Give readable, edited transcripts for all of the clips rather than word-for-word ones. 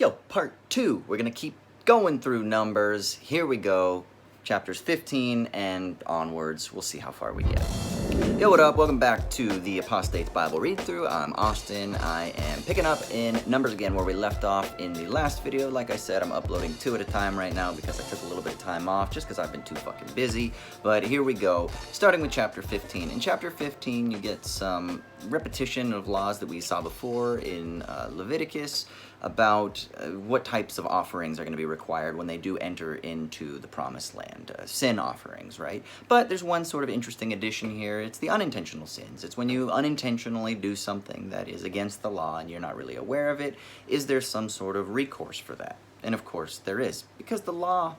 Yo, part 2. We're gonna keep going through Numbers. Here we go. Chapters 15 and onwards. We'll see how far we get. Yo, what up? Welcome back to the Apostate Bible read-through. I'm Austin. I am picking up in Numbers again where we left off in the last video. Like I said, I'm uploading 2 at a time right now because I took a little bit of time off just because I've been too fucking busy. But here we go, starting with chapter 15. In chapter 15, you get some repetition of laws that we saw before in Leviticus about what types of offerings are going to be required when they do enter into the promised land. Sin offerings, right? But there's one sort of interesting addition here. It's the unintentional sins. It's when you unintentionally do something that is against the law and you're not really aware of it. Is there some sort of recourse for that? And of course there is, because the law,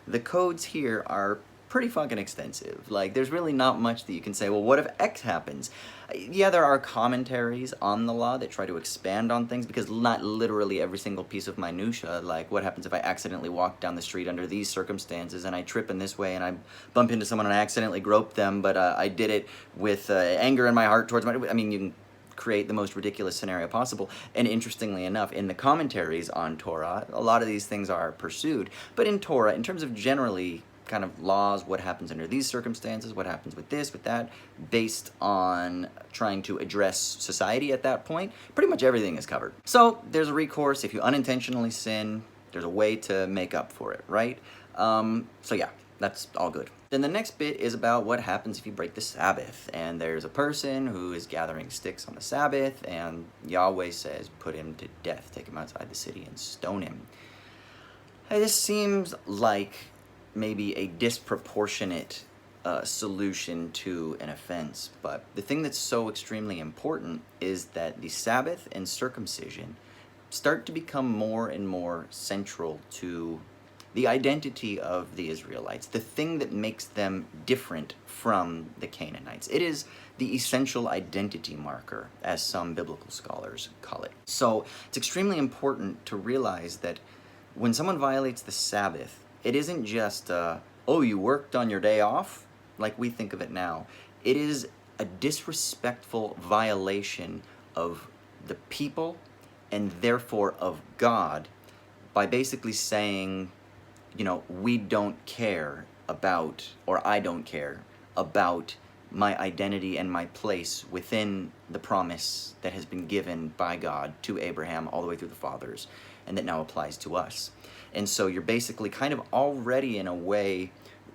the codes here are pretty fucking extensive. Like, there's really not much that you can say, well, what if X happens? Yeah, there are commentaries on the law that try to expand on things, because not literally every single piece of minutia, like what happens if I accidentally walk down the street under these circumstances and I trip in this way and I bump into someone and I accidentally grope them, but I did it with anger in my heart towards my... I mean, you can create the most ridiculous scenario possible. And interestingly enough, in the commentaries on Torah, a lot of these things are pursued. But in Torah, in terms of generally kind of laws, what happens under these circumstances, what happens with this, with that, based on trying to address society at that point, pretty much everything is covered. So there's a recourse. If you unintentionally sin, there's a way to make up for it, right? So yeah, that's all good. Then the next bit is about what happens if you break the Sabbath. And there's a person who is gathering sticks on the Sabbath, and Yahweh says, put him to death, take him outside the city and stone him. Hey, this seems like maybe a disproportionate solution to an offense, but the thing that's so extremely important is that the Sabbath and circumcision start to become more and more central to the identity of the Israelites, the thing that makes them different from the Canaanites. It is the essential identity marker, as some biblical scholars call it. So it's extremely important to realize that when someone violates the Sabbath, it isn't just, oh, you worked on your day off, like we think of it now. It is a disrespectful violation of the people and therefore of God by basically saying, you know, we don't care about, or I don't care about my identity and my place within the promise that has been given by God to Abraham all the way through the fathers, and that now applies to us. And so you're basically kind of already, in a way,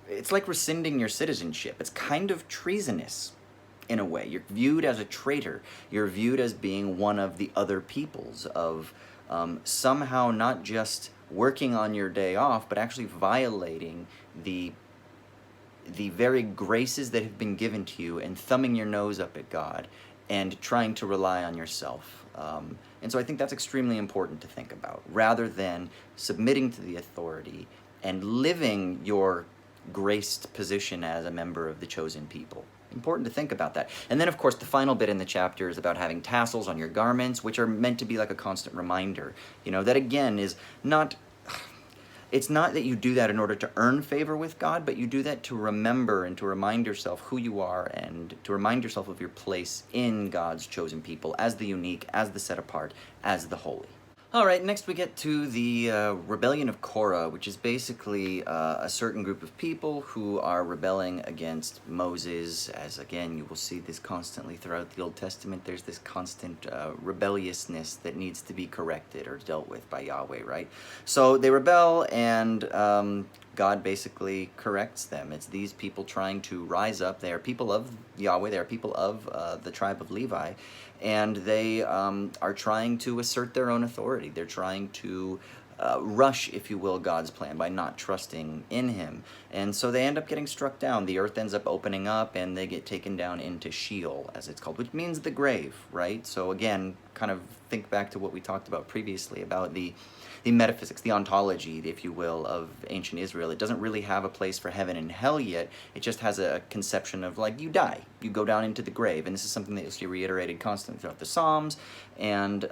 it's like rescinding your citizenship. It's kind of treasonous in a way. You're viewed as a traitor. You're viewed as being one of the other peoples, of somehow not just working on your day off, but actually violating the very graces that have been given to you and thumbing your nose up at God and trying to rely on yourself. And so I think that's extremely important to think about, rather than submitting to the authority and living your graced position as a member of the chosen people. Important to think about that. And then, of course, the final bit in the chapter is about having tassels on your garments, which are meant to be like a constant reminder. You know, that again is not... It's not that you do that in order to earn favor with God, but you do that to remember and to remind yourself who you are and to remind yourself of your place in God's chosen people as the unique, as the set apart, as the holy. All right, next we get to the rebellion of Korah, which is basically a certain group of people who are rebelling against Moses. As again, you will see this constantly throughout the Old Testament. There's this constant rebelliousness that needs to be corrected or dealt with by Yahweh, right? So they rebel, and God basically corrects them. It's these people trying to rise up. They are people of Yahweh. They are people of the tribe of Levi, and they are trying to assert their own authority. They're trying to rush, if you will, God's plan by not trusting in Him. And so they end up getting struck down. The earth ends up opening up, and they get taken down into Sheol, as it's called, which means the grave, right? So again, kind of think back to what we talked about previously about the metaphysics, the ontology, if you will, of ancient Israel. It doesn't really have a place for heaven and hell yet. It just has a conception of, like, you die, you go down into the grave. And this is something that you'll see reiterated constantly throughout the Psalms. And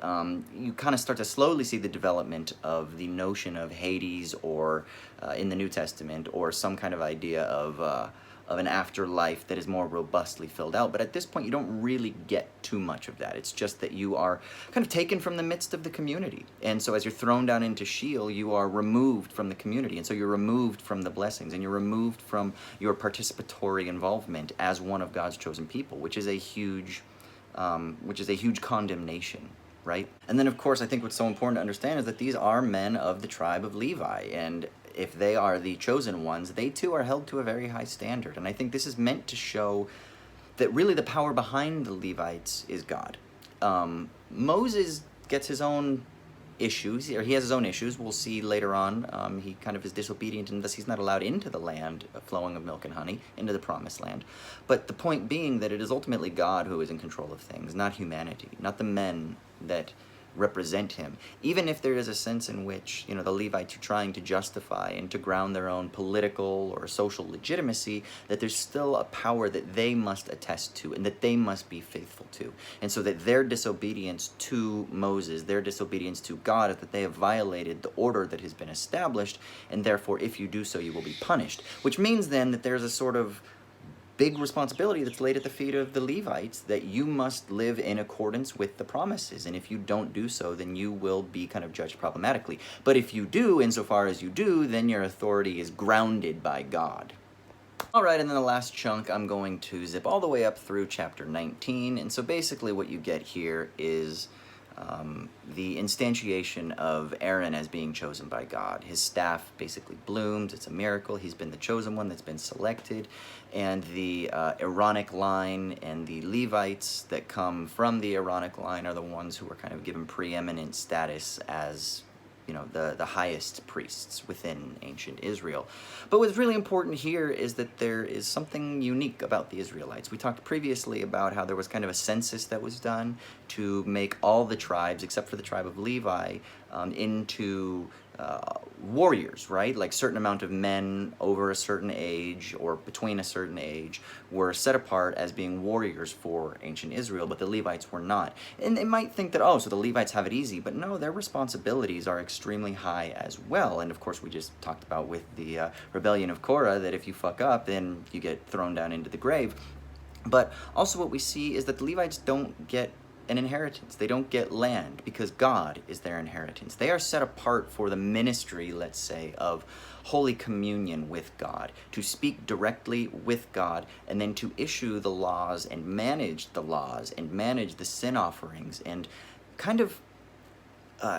you kind of start to slowly see the development of the notion of Hades, or in the New Testament, or some kind of idea of of an afterlife that is more robustly filled out. But at this point, you don't really get too much of that. It's just that you are kind of taken from the midst of the community. And so as you're thrown down into Sheol, you are removed from the community. And so you're removed from the blessings, and you're removed from your participatory involvement as one of God's chosen people, which is a huge condemnation. Right? And then, of course, I think what's so important to understand is that these are men of the tribe of Levi, and if they are the chosen ones, they too are held to a very high standard. And I think this is meant to show that really the power behind the Levites is God. Moses gets his own issues, or he has his own issues. We'll see later on. He kind of is disobedient, and thus he's not allowed into the land flowing of milk and honey, into the promised land. But the point being that it is ultimately God who is in control of things, not humanity, not the men that represent him. Even if there is a sense in which, the Levites are trying to justify and to ground their own political or social legitimacy, that there's still a power that they must attest to and that they must be faithful to. And so that their disobedience to Moses, their disobedience to God, is that they have violated the order that has been established, and therefore if you do so, you will be punished. Which means then that there's a sort of big responsibility that's laid at the feet of the Levites, that you must live in accordance with the promises. And if you don't do so, then you will be kind of judged problematically. But if you do, insofar as you do, then your authority is grounded by God. All right, and then the last chunk, I'm going to zip all the way up through chapter 19. And so basically what you get here is the instantiation of Aaron as being chosen by God. His staff basically blooms. It's a miracle. He's been the chosen one that's been selected. And the Aaronic line and the Levites that come from the Aaronic line are the ones who are kind of given preeminent status as the highest priests within ancient Israel. But what's really important here is that there is something unique about the Israelites. We talked previously about how there was kind of a census that was done to make all the tribes, except for the tribe of Levi, into warriors, right? Like certain amount of men over a certain age or between a certain age were set apart as being warriors for ancient Israel, but the Levites were not. And they might think that, oh, so the Levites have it easy, but no, their responsibilities are extremely high as well. And of course, we just talked about with the rebellion of Korah that if you fuck up, then you get thrown down into the grave. But also what we see is that the Levites don't get an inheritance. They don't get land because God is their inheritance. They are set apart for the ministry, let's say, of Holy Communion with God, to speak directly with God, and then to issue the laws and manage the laws and manage the sin offerings and kind of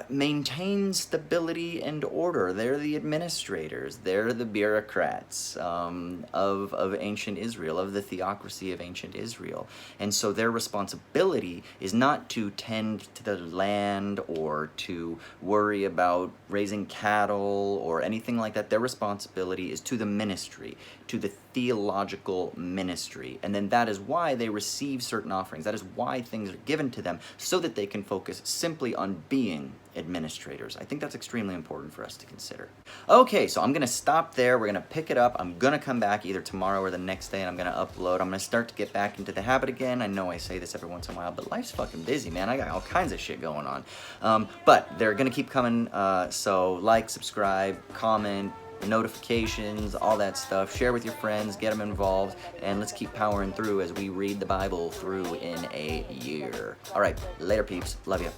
maintain stability and order. They're the administrators. They're the bureaucrats of ancient Israel, of the theocracy of ancient Israel. And so their responsibility is not to tend to the land or to worry about raising cattle or anything like that. Their responsibility is to the ministry, to the theological ministry. And then that is why they receive certain offerings. That is why things are given to them, so that they can focus simply on being administrators. I think that's extremely important for us to consider. Okay, so I'm going to stop there. We're going to pick it up. I'm going to come back either tomorrow or the next day, and I'm going to upload. I'm going to start to get back into the habit again. I know I say this every once in a while, but life's fucking busy, man. I got all kinds of shit going on. But they're going to keep coming, so like, subscribe, comment, notifications, all that stuff. Share with your friends, get them involved, and let's keep powering through as we read the Bible through in a year. All right, later peeps. Love you.